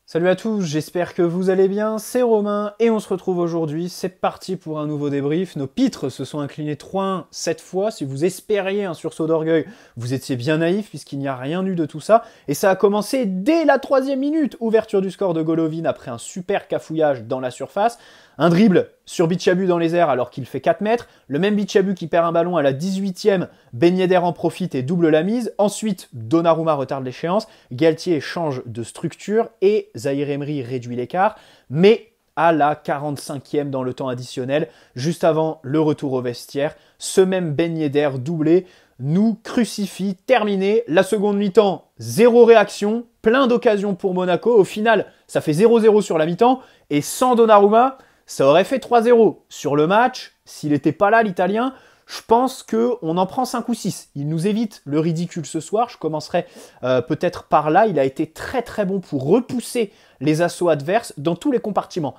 Salut à tous, j'espère que vous allez bien, c'est Romain et on se retrouve aujourd'hui, c'est parti pour un nouveau débrief. Nos pitres se sont inclinés 3-1 cette fois, si vous espériez un sursaut d'orgueil, vous étiez bien naïf puisqu'il n'y a rien eu de tout ça. Et ça a commencé dès la 3e minute, ouverture du score de Golovin après un super cafouillage dans la surface. Un dribble sur Bichabut dans les airs alors qu'il fait 4 mètres. Le même Bichabut qui perd un ballon à la 18e, Ben Yedder en profite et double la mise. Ensuite, Donnarumma retarde l'échéance. Galtier change de structure et Zahir Emery réduit l'écart. Mais à la 45e dans le temps additionnel, juste avant le retour au vestiaire, ce même Ben Yedder doublé nous crucifie. Terminé. La seconde mi-temps, zéro réaction. Plein d'occasions pour Monaco. Au final, ça fait 0-0 sur la mi-temps. Et sans Donnarumma, ça aurait fait 3-0 sur le match. S'il n'était pas là, l'Italien, je pense qu'on en prend 5 ou 6. Il nous évite le ridicule ce soir. Je commencerai peut-être par là. Il a été très très bon pour repousser les assauts adverses dans tous les compartiments.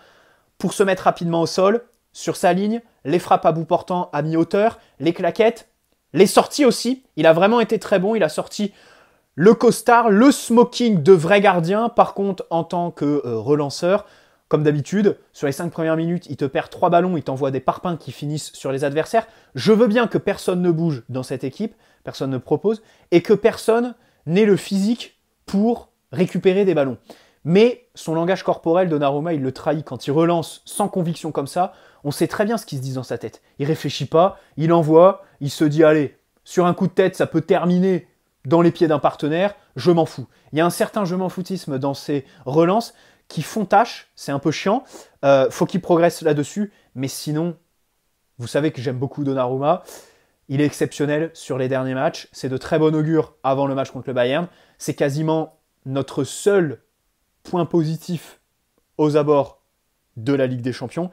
Pour se mettre rapidement au sol, sur sa ligne, les frappes à bout portant à mi-hauteur, les claquettes, les sorties aussi. Il a vraiment été très bon. Il a sorti le costard, le smoking de vrai gardien. Par contre, en tant que relanceur, comme d'habitude, sur les 5 premières minutes, il te perd 3 ballons, il t'envoie des parpaings qui finissent sur les adversaires. Je veux bien que personne ne bouge dans cette équipe, personne ne propose, et que personne n'ait le physique pour récupérer des ballons. Mais son langage corporel, Donnarumma, il le trahit quand il relance sans conviction comme ça. On sait très bien ce qui se dit dans sa tête. Il réfléchit pas, il envoie, il se dit « Allez, sur un coup de tête, ça peut terminer dans les pieds d'un partenaire, je m'en fous ». Il y a un certain je m'en foutisme dans ses relances qui font tâche, c'est un peu chiant, faut qu'il progresse là-dessus, mais sinon, vous savez que j'aime beaucoup Donnarumma, il est exceptionnel sur les derniers matchs, c'est de très bon augure avant le match contre le Bayern, c'est quasiment notre seul point positif aux abords de la Ligue des Champions,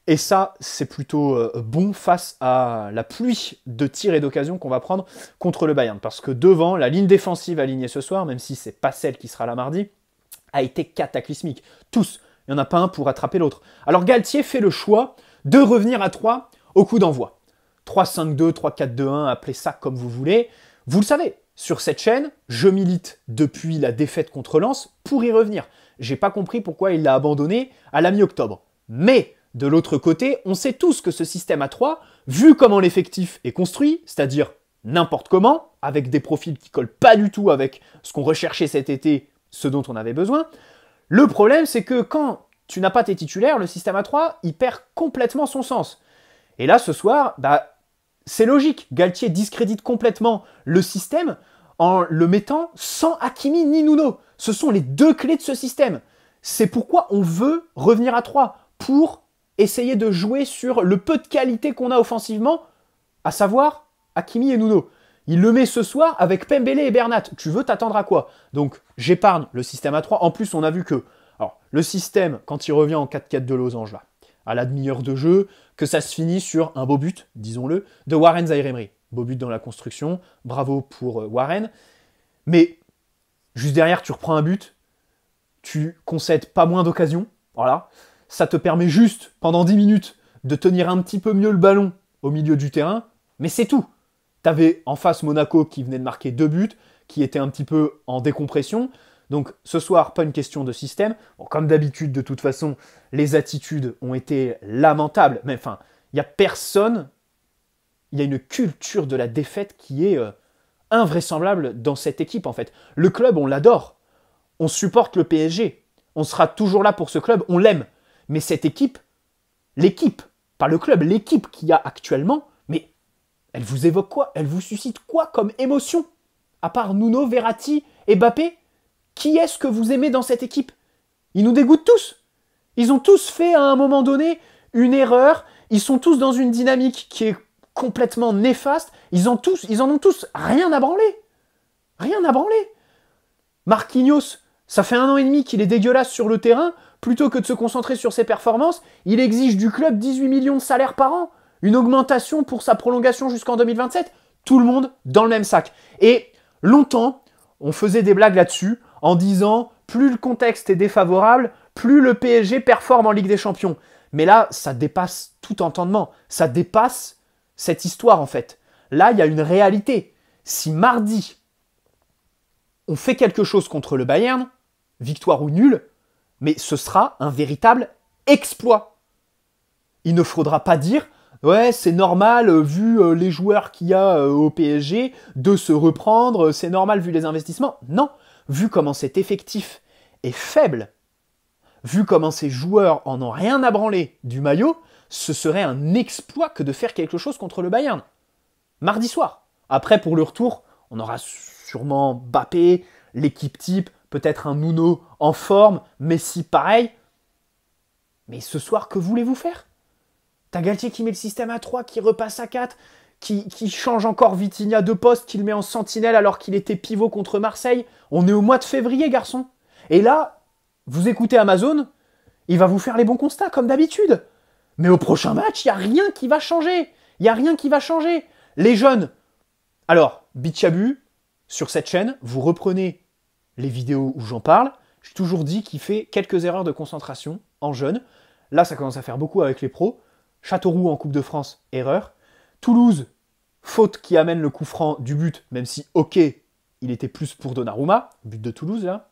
et ça, c'est plutôt bon face à la pluie de tirs et d'occasions qu'on va prendre contre le Bayern, parce que devant, la ligne défensive alignée ce soir, même si c'est pas celle qui sera là mardi, a été cataclysmique. Tous. Il n'y en a pas un pour attraper l'autre. Alors Galtier fait le choix de revenir à 3 au coup d'envoi. 3-5-2, 3-4-2-1, appelez ça comme vous voulez. Vous le savez, sur cette chaîne, je milite depuis la défaite contre Lens pour y revenir. J'ai pas compris pourquoi il l'a abandonné à la mi-octobre. Mais, de l'autre côté, on sait tous que ce système à 3, vu comment l'effectif est construit, c'est-à-dire n'importe comment, avec des profils qui collent pas du tout avec ce qu'on recherchait cet été, ce dont on avait besoin. Le problème, c'est que quand tu n'as pas tes titulaires, le système A3, il perd complètement son sens. Et là, ce soir, c'est logique. Galtier discrédite complètement le système en le mettant sans Hakimi ni Nuno. Ce sont les deux clés de ce système. C'est pourquoi on veut revenir à 3, pour essayer de jouer sur le peu de qualité qu'on a offensivement, à savoir Hakimi et Nuno. Il le met ce soir avec Pembele et Bernat. Tu veux t'attendre à quoi? Donc, j'épargne le système à 3. En plus, on a vu que le système, quand il revient en 4-4 de losange, là, à la demi-heure de jeu, que ça se finit sur un beau but, disons-le, de Warren Zahir Emery. Beau but dans la construction. Bravo pour Warren. Mais, juste derrière, tu reprends un but. Tu concèdes pas moins d'occasions. Voilà. Ça te permet juste, pendant 10 minutes, de tenir un petit peu mieux le ballon au milieu du terrain. Mais c'est tout. T'avais en face Monaco qui venait de marquer 2 buts, qui était un petit peu en décompression. Donc ce soir, pas une question de système. Bon, comme d'habitude, de toute façon, les attitudes ont été lamentables. Mais enfin, il n'y a personne, il y a une culture de la défaite qui est invraisemblable dans cette équipe en fait. Le club, on l'adore. On supporte le PSG. On sera toujours là pour ce club, on l'aime. Mais cette équipe, l'équipe, pas le club, l'équipe qu'il y a actuellement, mais elle vous évoque quoi? Elle vous suscite quoi comme émotion? À part Nuno, Verratti et Mbappé, qui est-ce que vous aimez dans cette équipe? Ils nous dégoûtent tous. Ils ont tous fait à un moment donné une erreur. Ils sont tous dans une dynamique qui est complètement néfaste. Ils en ont tous rien à branler. Rien à branler. Marquinhos, ça fait 1 an et demi qu'il est dégueulasse sur le terrain. Plutôt que de se concentrer sur ses performances, il exige du club 18 millions de salaires par an. Une augmentation pour sa prolongation jusqu'en 2027. Tout le monde dans le même sac. Et longtemps, on faisait des blagues là-dessus en disant plus le contexte est défavorable, plus le PSG performe en Ligue des Champions. Mais là, ça dépasse tout entendement. Ça dépasse cette histoire en fait. Là, il y a une réalité. Si mardi, on fait quelque chose contre le Bayern, victoire ou nul, Mais ce sera un véritable exploit. Il ne faudra pas dire « Ouais, c'est normal, vu les joueurs qu'il y a au PSG, de se reprendre, c'est normal vu les investissements. » Non, vu comment cet effectif est faible, vu comment ces joueurs en ont rien à branler du maillot, ce serait un exploit que de faire quelque chose contre le Bayern. Mardi soir. Après, pour le retour, on aura sûrement Mbappé, l'équipe type, peut-être un Nuno en forme, Messi pareil. Mais ce soir, que voulez-vous faire? T'as Galtier qui met le système à 3, qui repasse à 4, qui change encore Vitinha de poste, qui le met en sentinelle alors qu'il était pivot contre Marseille. On est au mois de février, garçon. Et là, vous écoutez Amazon, il va vous faire les bons constats, comme d'habitude. Mais au prochain match, il n'y a rien qui va changer. Il n'y a rien qui va changer. Les jeunes. Alors, Bichabu, sur cette chaîne, vous reprenez les vidéos où j'en parle. J'ai toujours dit qu'il fait quelques erreurs de concentration en jeune. Là, ça commence à faire beaucoup avec les pros. Châteauroux en Coupe de France, erreur. Toulouse, faute qui amène le coup franc du but, même si, ok, il était plus pour Donnarumma, but de Toulouse, là.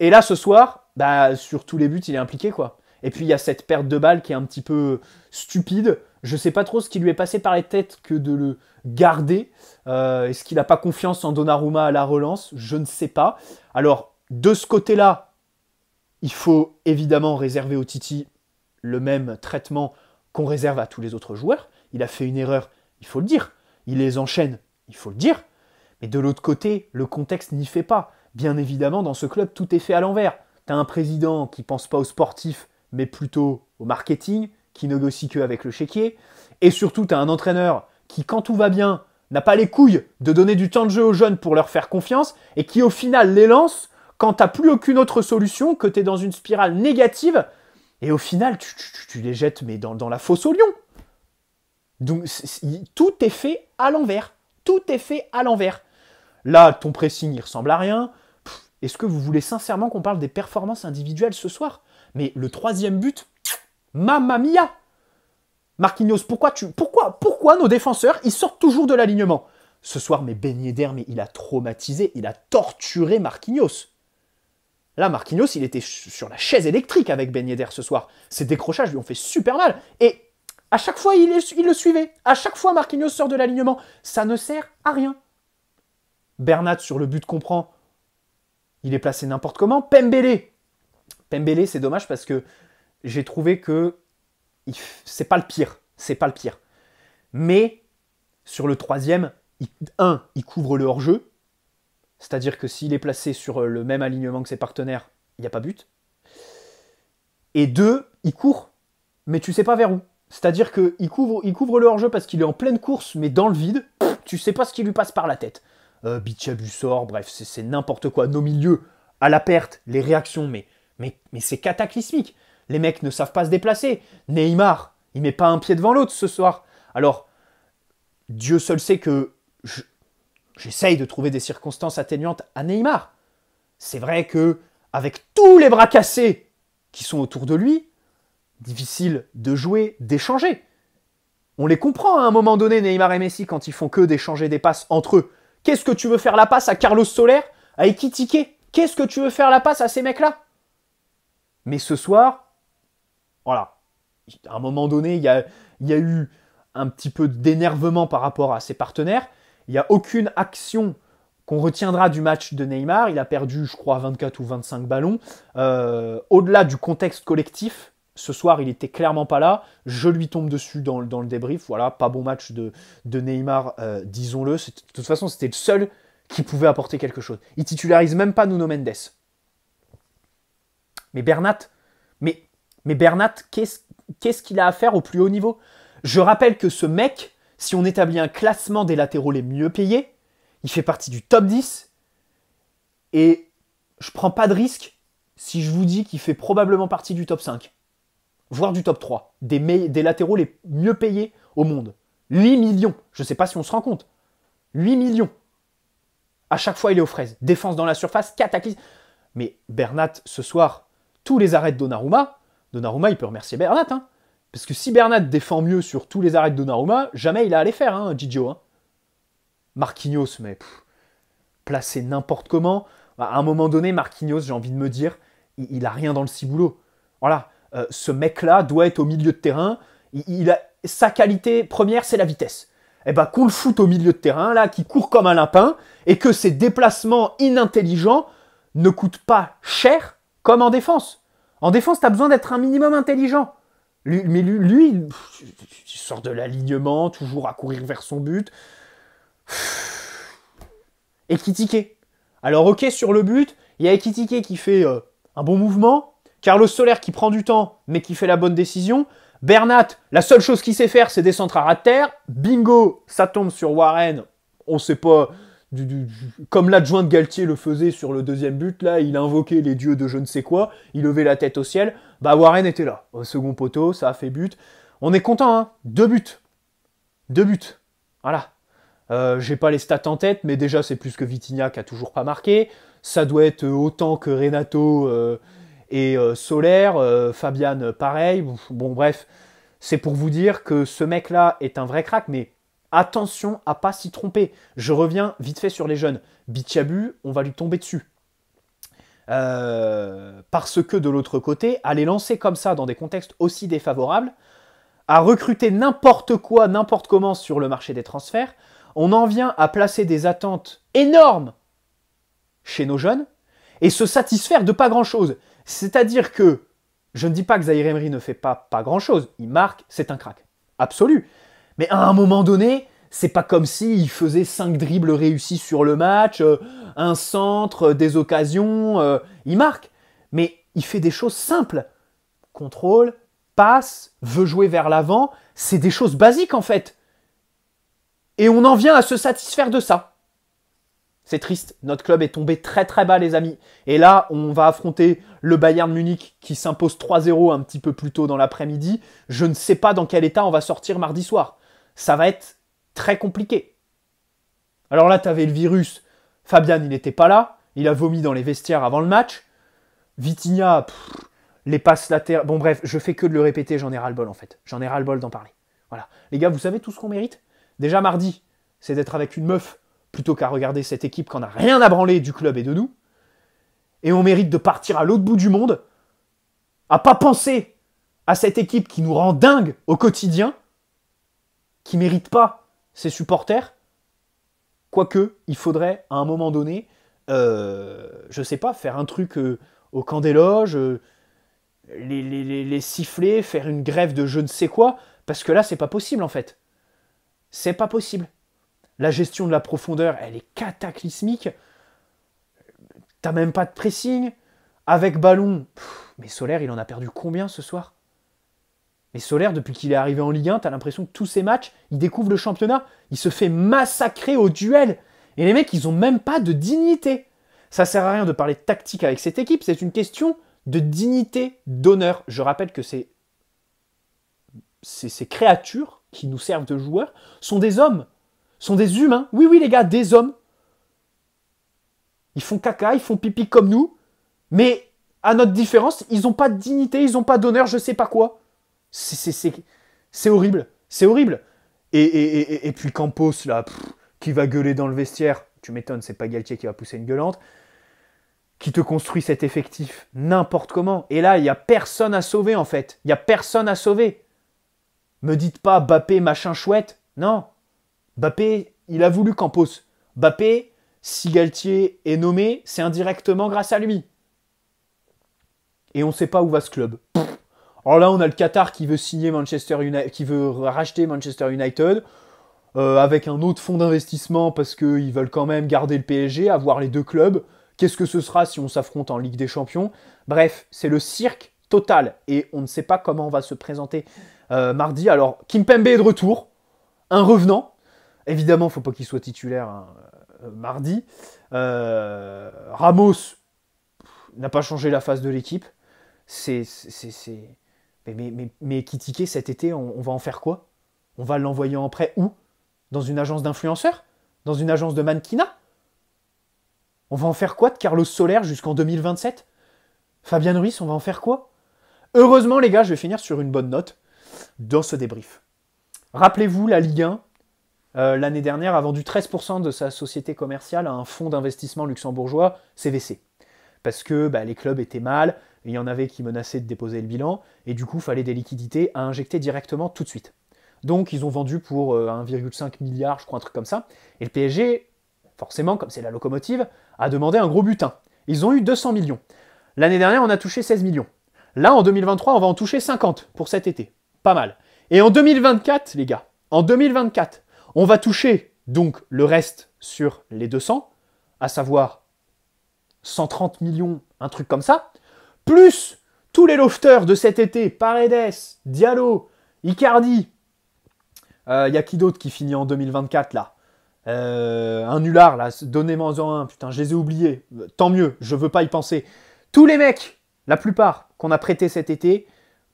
Et là, ce soir, sur tous les buts, il est impliqué, quoi. Et puis, il y a cette perte de balle qui est un petit peu stupide. Je ne sais pas trop ce qui lui est passé par les têtes que de le garder. Est-ce qu'il n'a pas confiance en Donnarumma à la relance? Je ne sais pas. Alors, de ce côté-là, il faut évidemment réserver au Titi le même traitement qu'on réserve à tous les autres joueurs. Il a fait une erreur, il faut le dire. Il les enchaîne, il faut le dire. Mais de l'autre côté, le contexte n'y fait pas. Bien évidemment, dans ce club, tout est fait à l'envers. Tu as un président qui ne pense pas aux sportifs, mais plutôt au marketing, qui négocie que avec le chéquier. Et surtout, tu as un entraîneur qui, quand tout va bien, n'a pas les couilles de donner du temps de jeu aux jeunes pour leur faire confiance, et qui au final les lance quand tu n'as plus aucune autre solution, que tu es dans une spirale négative, et au final, tu les jettes mais dans la fosse aux lions. Donc, tout est fait à l'envers. Tout est fait à l'envers. Là, ton pressing, il ressemble à rien. Est-ce que vous voulez sincèrement qu'on parle des performances individuelles ce soir? Mais le troisième but, mamma mia! Marquinhos, pourquoi nos défenseurs, ils sortent toujours de l'alignement? Ce soir, mais Ben Yedder, mais il a traumatisé, il a torturé Marquinhos. Là, Marquinhos, il était sur la chaise électrique avec Ben Yedder ce soir. Ses décrochages lui ont fait super mal. Et à chaque fois, il le suivait. À chaque fois, Marquinhos sort de l'alignement. Ça ne sert à rien. Bernat, sur le but qu'on prend, il est placé n'importe comment. Pembele, c'est dommage parce que j'ai trouvé que c'est pas le pire. C'est pas le pire. Mais sur le troisième, il couvre le hors-jeu. C'est-à-dire que s'il est placé sur le même alignement que ses partenaires, il n'y a pas but. Et 2, il court, mais tu sais pas vers où. C'est-à-dire qu'il couvre le hors-jeu parce qu'il est en pleine course, mais dans le vide. Tu sais pas ce qui lui passe par la tête. Bichabu sort, bref, c'est n'importe quoi. Nos milieux, à la perte, les réactions, mais c'est cataclysmique. Les mecs ne savent pas se déplacer. Neymar, il met pas un pied devant l'autre ce soir. Alors, Dieu seul sait que j'essaye de trouver des circonstances atténuantes à Neymar. C'est vrai que avec tous les bras cassés qui sont autour de lui, difficile de jouer, d'échanger. On les comprend à un moment donné, Neymar et Messi, quand ils font que d'échanger des passes entre eux. Qu'est-ce que tu veux faire la passe à Carlos Soler, à Ekitike? Qu'est-ce que tu veux faire la passe à ces mecs-là? Mais ce soir, voilà, à un moment donné, il y a eu un petit peu d'énervement par rapport à ses partenaires. Il n'y a aucune action qu'on retiendra du match de Neymar. Il a perdu, je crois, 24 ou 25 ballons. Au-delà du contexte collectif, ce soir, il n'était clairement pas là. Je lui tombe dessus dans le débrief. Voilà, pas bon match de Neymar, disons-le. De toute façon, c'était le seul qui pouvait apporter quelque chose. Il titularise même pas Nuno Mendes. Mais Bernat, qu'est-ce qu'il a à faire au plus haut niveau? Je rappelle que ce mec, si on établit un classement des latéraux les mieux payés, il fait partie du top 10. Et je prends pas de risque si je vous dis qu'il fait probablement partie du top 5. Voire du top 3. Des latéraux les mieux payés au monde. 8 millions. Je sais pas si on se rend compte. 8 millions. À chaque fois, il est aux fraises. Défense dans la surface, cataclysme. Mais Bernat, ce soir, tous les arrêts de Donnarumma, il peut remercier Bernat. Hein. Parce que si Bernat défend mieux sur tous les arrêts de Donnarumma, jamais il a à les faire, hein, Gigio. Hein. Marquinhos, mais placé n'importe comment. À un moment donné, Marquinhos, j'ai envie de me dire, il a rien dans le ciboulot. Voilà, ce mec-là doit être au milieu de terrain. Sa qualité première, c'est la vitesse. Eh ben, qu'on le foute au milieu de terrain, là, qui court comme un lapin, et que ses déplacements inintelligents ne coûtent pas cher comme en défense. En défense, tu as besoin d'être un minimum intelligent. Lui, il sort de l'alignement, toujours à courir vers son but. Ekitike. Alors ok, sur le but, il y a Ekitike qui fait un bon mouvement, Carlos Soler qui prend du temps, mais qui fait la bonne décision. Bernat, la seule chose qu'il sait faire, c'est descendre à ras de terre. Bingo, ça tombe sur Warren. On sait pas, comme l'adjoint de Galtier le faisait sur le deuxième but, là, il invoquait les dieux de je ne sais quoi, il levait la tête au ciel. Bah Warren était là, au second poteau, ça a fait but. On est content, hein, 2 buts. 2 buts. Voilà. J'ai pas les stats en tête, mais déjà c'est plus que Vitinha qui a toujours pas marqué. Ça doit être autant que Renato et Soler. Fabian, pareil. Bon, bref, c'est pour vous dire que ce mec-là est un vrai crack, mais attention à pas s'y tromper. Je reviens vite fait sur les jeunes. Bichabou, on va lui tomber dessus. Parce que de l'autre côté, à les lancer comme ça dans des contextes aussi défavorables, à recruter n'importe quoi, n'importe comment sur le marché des transferts, on en vient à placer des attentes énormes chez nos jeunes et se satisfaire de pas grand-chose. C'est-à-dire que, je ne dis pas que Zaïre Emery ne fait pas grand-chose, il marque, c'est un crack, absolu. Mais à un moment donné, c'est pas comme s'il faisait 5 dribbles réussis sur le match, un centre, des occasions, il marque. Mais il fait des choses simples. Contrôle, passe, veut jouer vers l'avant, c'est des choses basiques en fait. Et on en vient à se satisfaire de ça. C'est triste, notre club est tombé très très bas les amis. Et là, on va affronter le Bayern Munich qui s'impose 3-0 un petit peu plus tôt dans l'après-midi. Je ne sais pas dans quel état on va sortir mardi soir. Ça va être très compliqué. Alors là, tu avais le virus. Fabian, il n'était pas là. Il a vomi dans les vestiaires avant le match. Vitinha, les passes latérales. Bon bref, je fais que de le répéter, j'en ai ras-le-bol en fait. J'en ai ras-le-bol d'en parler. Voilà. Les gars, vous savez tout ce qu'on mérite ? Déjà mardi, c'est d'être avec une meuf plutôt qu'à regarder cette équipe qu'on n'a rien à branler du club et de nous. Et on mérite de partir à l'autre bout du monde, à pas penser à cette équipe qui nous rend dingue au quotidien, qui mérite pas ses supporters. Quoique, il faudrait à un moment donné, je sais pas, faire un truc au camp des loges, les siffler, faire une grève de je ne sais quoi, parce que là, c'est pas possible en fait. C'est pas possible. La gestion de la profondeur, elle est cataclysmique. T'as même pas de pressing. Avec ballon, mais Soler, il en a perdu combien ce soir ? Mais Soler, depuis qu'il est arrivé en Ligue 1, t'as l'impression que tous ces matchs, il découvre le championnat. Il se fait massacrer au duel. Et les mecs, ils ont même pas de dignité. Ça sert à rien de parler de tactique avec cette équipe, c'est une question de dignité, d'honneur. Je rappelle que ces créatures qui nous servent de joueurs sont des hommes, sont des humains. Oui, oui, les gars, des hommes. Ils font caca, ils font pipi comme nous, mais à notre différence, ils n'ont pas de dignité, ils n'ont pas d'honneur, je sais pas quoi. C'est horrible, c'est horrible. Et puis Campos, là, qui va gueuler dans le vestiaire, tu m'étonnes, c'est pas Galtier qui va pousser une gueulante, qui te construit cet effectif n'importe comment. Et là, il n'y a personne à sauver, en fait. Il n'y a personne à sauver. Me dites pas Mbappé machin chouette. Non. Mbappé, il a voulu Campos. Mbappé, si Galtier est nommé, c'est indirectement grâce à lui. Et on ne sait pas où va ce club. Alors là, on a le Qatar qui veut signer Manchester United, qui veut racheter Manchester United avec un autre fonds d'investissement parce qu'ils veulent quand même garder le PSG, avoir les deux clubs. Qu'est-ce que ce sera si on s'affronte en Ligue des Champions ? Bref, c'est le cirque total et on ne sait pas comment on va se présenter mardi. Alors, Kimpembe est de retour, un revenant. Évidemment, il ne faut pas qu'il soit titulaire mardi. Ramos n'a pas changé la face de l'équipe. Mais Ekitike, cet été, on va en faire quoi ? On va l'envoyer en prêt où ? Dans une agence d'influenceurs ? Dans une agence de mannequinat ? On va en faire quoi de Carlos Soler jusqu'en 2027 ? Fabian Ruiz, on va en faire quoi ? Heureusement, les gars, je vais finir sur une bonne note dans ce débrief. Rappelez-vous, la Ligue 1, l'année dernière, a vendu 13% de sa société commerciale à un fonds d'investissement luxembourgeois, CVC. Parce que les clubs étaient mal, il y en avait qui menaçaient de déposer le bilan, et du coup, il fallait des liquidités à injecter directement tout de suite. Donc, ils ont vendu pour 1,5 milliard, je crois, un truc comme ça. Et le PSG, forcément, comme c'est la locomotive, a demandé un gros butin. Ils ont eu 200 millions. L'année dernière, on a touché 16 millions. Là, en 2023, on va en toucher 50 pour cet été. Pas mal. Et en 2024, les gars, en 2024, on va toucher donc le reste sur les 200, à savoir 130 millions, un truc comme ça, plus tous les lofters de cet été, Paredes, Diallo, Icardi, y a qui d'autre qui finit en 2024 là un nulard là, donnez-moi-en un, putain, je les ai oubliés, tant mieux, je veux pas y penser. Tous les mecs, la plupart qu'on a prêtés cet été,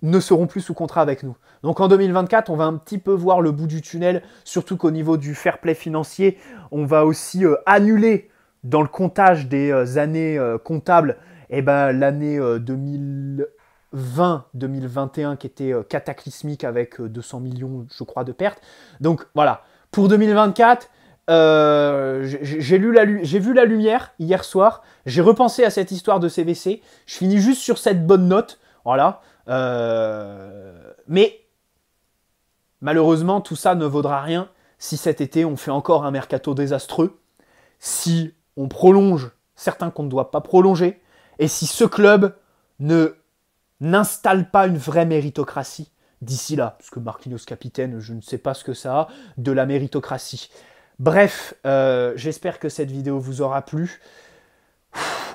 ne seront plus sous contrat avec nous. Donc en 2024, on va un petit peu voir le bout du tunnel, surtout qu'au niveau du fair play financier, on va aussi annuler dans le comptage des années comptables, et ben, l'année 2020-2021 qui était cataclysmique avec 200 millions, je crois, de pertes. Donc voilà, pour 2024, j'ai vu la lumière hier soir, j'ai repensé à cette histoire de CVC, je finis juste sur cette bonne note, voilà. Mais malheureusement, tout ça ne vaudra rien si cet été on fait encore un mercato désastreux, si on prolonge certains qu'on ne doit pas prolonger, et si ce club n'installe pas une vraie méritocratie d'ici là, parce que Marquinhos capitaine, je ne sais pas ce que ça a, de la méritocratie. Bref, j'espère que cette vidéo vous aura plu.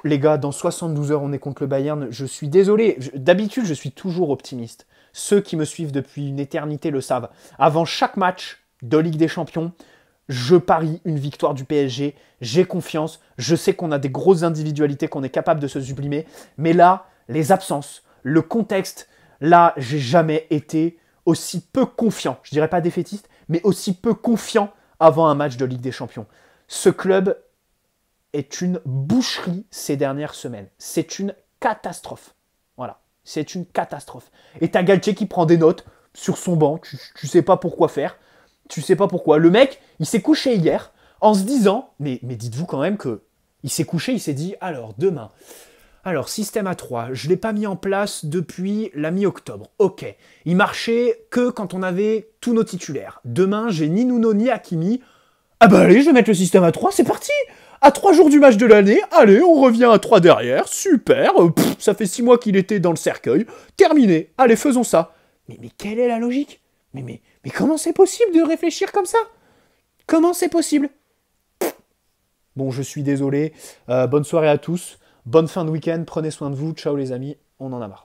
Les gars, dans 72 heures, on est contre le Bayern. Je suis désolé. D'habitude, je suis toujours optimiste. Ceux qui me suivent depuis une éternité le savent. Avant chaque match de Ligue des Champions, je parie une victoire du PSG. J'ai confiance. Je sais qu'on a des grosses individualités, qu'on est capable de se sublimer. Mais là, les absences, le contexte, là, j'ai jamais été aussi peu confiant. Je dirais pas défaitiste, mais aussi peu confiant avant un match de Ligue des Champions. Ce club est une boucherie ces dernières semaines. C'est une catastrophe. Voilà, c'est une catastrophe. Et t'as Galtier qui prend des notes sur son banc, tu sais pas pourquoi faire, tu sais pas pourquoi. Le mec, il s'est couché hier en se disant, mais dites-vous quand même que il s'est couché, il s'est dit, alors demain, alors système à 3, je l'ai pas mis en place depuis la mi-octobre. Ok, il marchait que quand on avait tous nos titulaires. Demain, j'ai ni Nuno ni Hakimi. Ah bah allez, je vais mettre le système à 3, c'est parti. À 3 jours du match de l'année, allez, on revient à 3 derrière, super, ça fait 6 mois qu'il était dans le cercueil, terminé, allez, faisons ça. Mais quelle est la logique ? Mais comment c'est possible de réfléchir comme ça ? Comment c'est possible ? Bon, je suis désolé, bonne soirée à tous, bonne fin de week-end, prenez soin de vous, ciao les amis, on en a marre.